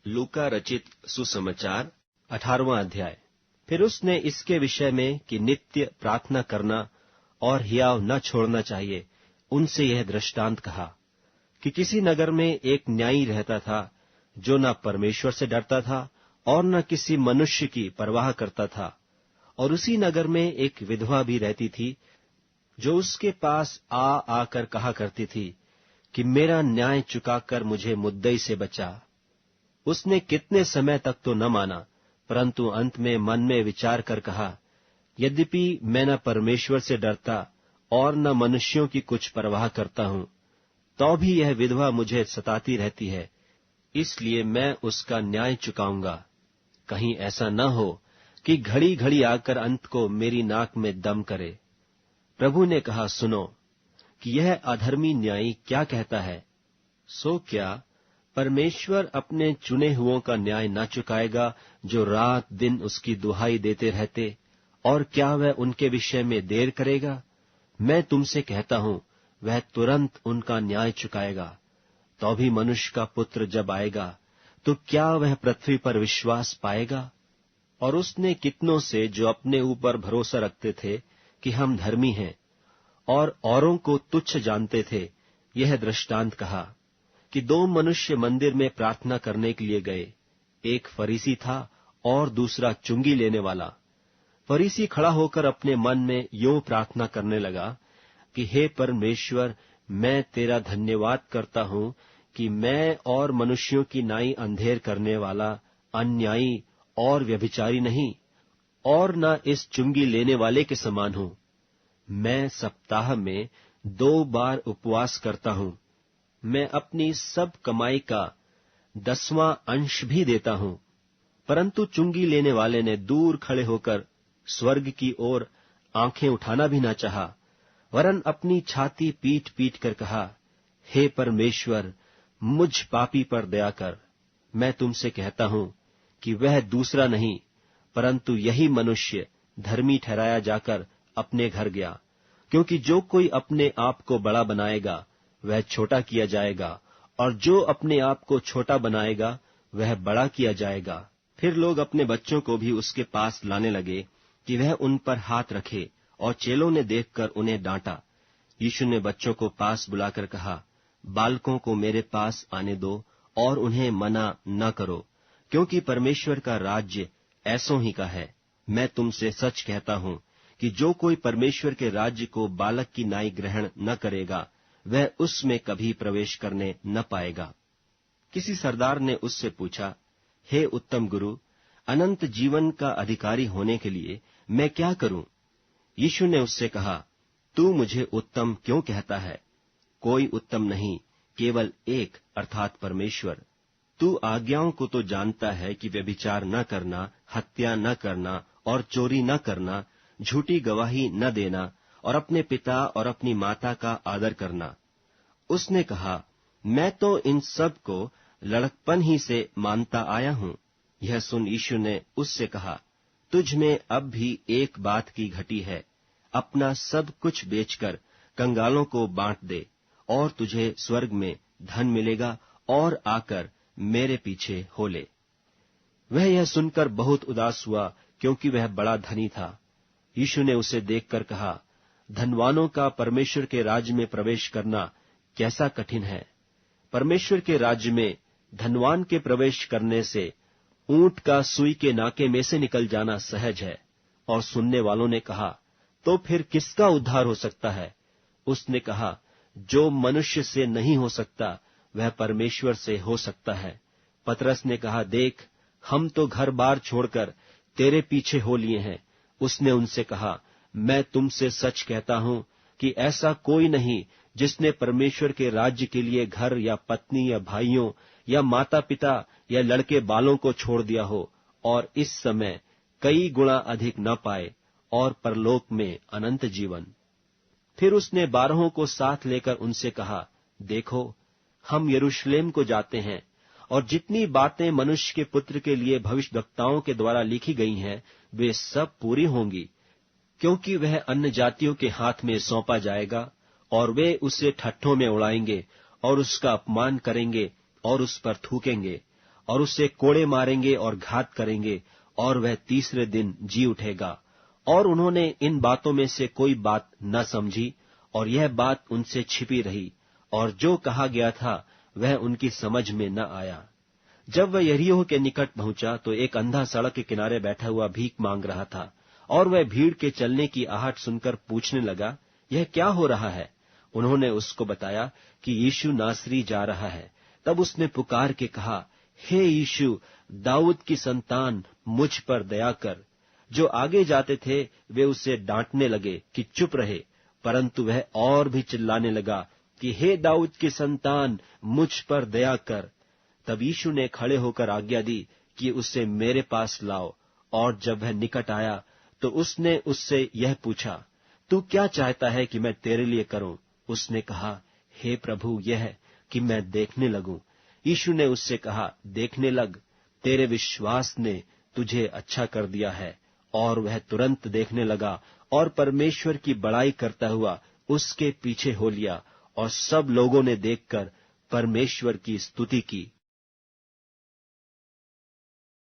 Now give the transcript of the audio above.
लूका रचित सुसमाचार 18वां अध्याय। फिर उसने इसके विषय में कि नित्य प्रार्थना करना और हियाव न छोड़ना चाहिए, उनसे यह दृष्टांत कहा कि किसी नगर में एक न्यायी रहता था, जो न परमेश्वर से डरता था और न किसी मनुष्य की परवाह करता था। और उसी नगर में एक विधवा भी रहती थी, जो उसके पास आकर कहा करती थी कि मेरा न्याय चुकाकर मुझे मुद्दई से बचा। उसने कितने समय तक तो न माना, परंतु अंत में मन में विचार कर कहा, यद्यपि मैं न परमेश्वर से डरता और न मनुष्यों की कुछ परवाह करता हूं, तो भी यह विधवा मुझे सताती रहती है, इसलिए मैं उसका न्याय चुकाऊंगा। कहीं ऐसा न हो कि घड़ी घड़ी आकर अंत को मेरी नाक में दम करे। प्रभु ने कहा, सुनो कि यह अधर्मी न्यायी क्या कहता है। सो क्या परमेश्वर अपने चुने हुओं का न्याय न चुकाएगा, जो रात दिन उसकी दुहाई देते रहते? और क्या वह उनके विषय में देर करेगा? मैं तुमसे कहता हूं, वह तुरंत उनका न्याय चुकाएगा। तो भी मनुष्य का पुत्र जब आएगा, तो क्या वह पृथ्वी पर विश्वास पाएगा? और उसने कितनों से, जो अपने ऊपर भरोसा रखते थे कि हम धर्मी हैं और औरों को तुच्छ जानते थे, यह दृष्टांत कहा कि दो मनुष्य मंदिर में प्रार्थना करने के लिए गए। एक फरीसी था और दूसरा चुंगी लेने वाला। फरीसी खड़ा होकर अपने मन में यूं प्रार्थना करने लगा कि हे परमेश्वर, मैं तेरा धन्यवाद करता हूं कि मैं और मनुष्यों की नाई अंधेर करने वाला, अन्यायी और व्यभिचारी नहीं, और न इस चुंगी लेने वाले के समान हूं। मैं सप्ताह में 2 बार उपवास करता हूं। मैं अपनी सब कमाई का 10वां अंश भी देता हूं। परंतु चुंगी लेने वाले ने दूर खड़े होकर स्वर्ग की ओर आंखें उठाना भी न चाहा, वरन अपनी छाती पीट पीट कर कहा, हे परमेश्वर, मुझ पापी पर दया कर। मैं तुमसे कहता हूं कि वह दूसरा नहीं, परंतु यही मनुष्य धर्मी ठहराया जाकर अपने घर गया। क्योंकि जो कोई अपने आप को बड़ा बनाएगा, वह छोटा किया जाएगा, और जो अपने आप को छोटा बनाएगा, वह बड़ा किया जाएगा। फिर लोग अपने बच्चों को भी उसके पास लाने लगे कि वह उन पर हाथ रखे, और चेलों ने देखकर उन्हें डांटा। यीशु ने बच्चों को पास बुलाकर कहा, बालकों को मेरे पास आने दो और उन्हें मना न करो, क्योंकि परमेश्वर का राज्य ऐसों ही का है। मैं तुमसे सच कहता हूं कि जो कोई परमेश्वर के राज्य को बालक की नाई ग्रहण न करेगा, वह उसमें कभी प्रवेश करने न पाएगा। किसी सरदार ने उससे पूछा, हे उत्तम गुरु, अनंत जीवन का अधिकारी होने के लिए मैं क्या करूं? यीशु ने उससे कहा, तू मुझे उत्तम क्यों कहता है? कोई उत्तम नहीं, केवल एक, अर्थात परमेश्वर। तू आज्ञाओं को तो जानता है कि व्यभिचार न करना, हत्या न करना और चोरी न करना, झूठी गवाही न देना और अपने पिता और अपनी माता का आदर करना। उसने कहा, मैं तो इन सब को लड़कपन ही से मानता आया हूं। यह सुन यीशु ने उससे कहा, तुझ में अब भी एक बात की घटी है। अपना सब कुछ बेचकर कंगालों को बांट दे, और तुझे स्वर्ग में धन मिलेगा, और आकर मेरे पीछे हो ले। वह यह सुनकर बहुत उदास हुआ, क्योंकि वह बड़ा धनी था। यीशु ने उसे देखकर कहा, धनवानों का परमेश्वर के राज्य में प्रवेश करना कैसा कठिन है। परमेश्वर के राज्य में धनवान के प्रवेश करने से ऊंट का सुई के नाके में से निकल जाना सहज है। और सुनने वालों ने कहा, तो फिर किसका उद्धार हो सकता है? उसने कहा, जो मनुष्य से नहीं हो सकता, वह परमेश्वर से हो सकता है। पतरस ने कहा, देख, हम तो घर बार छोड़कर तेरे पीछे हो लिए हैं। उसने उनसे कहा, मैं तुमसे सच कहता हूं कि ऐसा कोई नहीं जिसने परमेश्वर के राज्य के लिए घर या पत्नी या भाइयों या माता पिता या लड़के बालों को छोड़ दिया हो, और इस समय कई गुणा अधिक न पाए, और परलोक में अनंत जीवन। फिर उसने 12 को साथ लेकर उनसे कहा, देखो, हम यरूशलेम को जाते हैं, और जितनी बातें मनुष्य के पुत्र के लिए भविष्यद्वक्ताओं के द्वारा लिखी गई हैं, वे सब पूरी होंगी। क्योंकि वह अन्य जातियों के हाथ में सौंपा जाएगा, और वे उसे ठट्ठों में उड़ाएंगे और उसका अपमान करेंगे और उस पर थूकेंगे, और उसे कोड़े मारेंगे और घात करेंगे, और वह तीसरे दिन जी उठेगा। और उन्होंने इन बातों में से कोई बात न समझी, और यह बात उनसे छिपी रही, और जो कहा गया था वह उनकी समझ में न आया। जब वह यरीहो के निकट पहुंचा तो एक अंधा सड़क के किनारे बैठा हुआ भीख मांग रहा था, और वह भीड़ के चलने की आहट सुनकर पूछने लगा, यह क्या हो रहा है? उन्होंने उसको बताया कि यीशु नासरी जा रहा है। तब उसने पुकार के कहा, हे यीशु, दाऊद की संतान, मुझ पर दया कर। जो आगे जाते थे वे उसे डांटने लगे कि चुप रहे, परंतु वह और भी चिल्लाने लगा कि हे दाऊद की संतान, मुझ पर दया कर। तब यीशु ने खड़े होकर आज्ञा दी कि उसे मेरे पास लाओ, और जब वह निकट आया तो उसने उससे यह पूछा, तू क्या चाहता है कि मैं तेरे लिए करूं? उसने कहा, हे प्रभु, यह कि मैं देखने लगूं। यीशु ने उससे कहा, देखने लग, तेरे विश्वास ने तुझे अच्छा कर दिया है। और वह तुरंत देखने लगा और परमेश्वर की बड़ाई करता हुआ उसके पीछे हो लिया, और सब लोगों ने देखकर परमेश्वर की स्तुति की।